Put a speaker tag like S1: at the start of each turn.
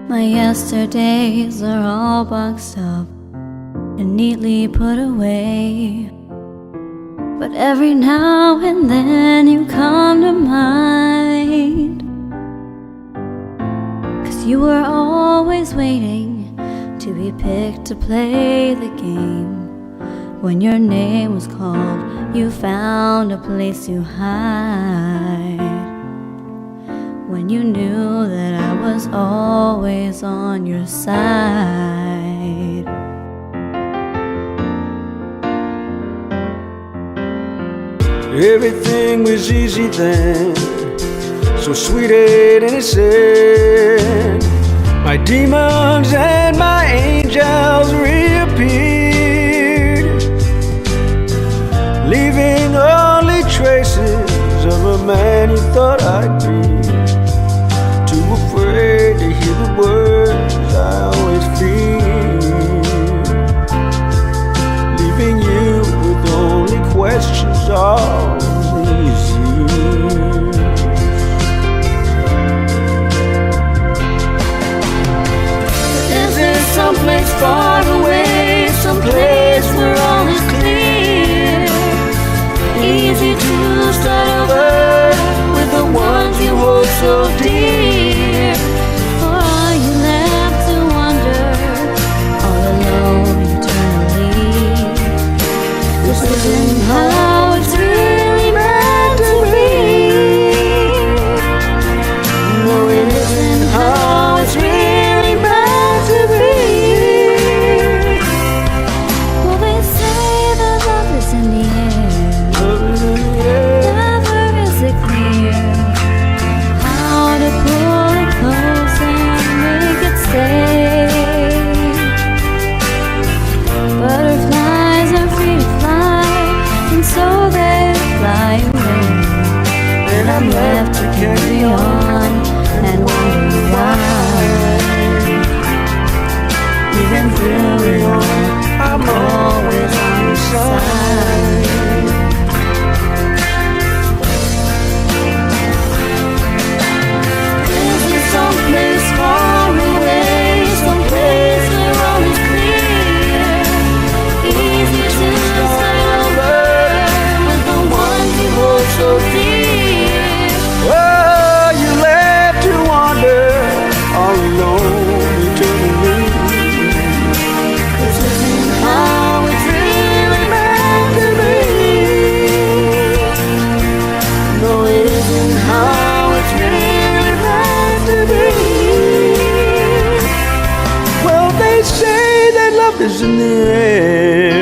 S1: My yesterdays are all boxed up and neatly put away. But every now and then you come to mind, 'cause you were always waiting to be picked to play the game. When your name was called, you found a place to hide. When you knew that I was always on your side.
S2: Everything was easy then, so sweet and innocent. My demons and my angels reappeared, leaving only traces of a man you thought I'd be. Too afraid to hear the words I always feared, leaving you with only questions all these years.
S1: Is there someplace far away, someplace where all is clear, easy to start over with the ones you hold so dear? Or are you left to wander all alone eternally? This isn't how it's really meant to be. No, it isn't how it's really meant to be. Well, they say that love is in the air, never is it clear how to pull it close and make it stay. Butterflies are free to fly, and so they fly away. And I'm left to carry on and wonder why. Even through it all, I'm always on your side. This is someplace far away, someplace where all is clear, easy to start over with the ones you hold so dear.
S2: Oh, you left to wander all alone eternally.
S1: This isn't how it's really meant to be.
S2: No, it isn't how it's really meant to be. Well, they say that love is in the air,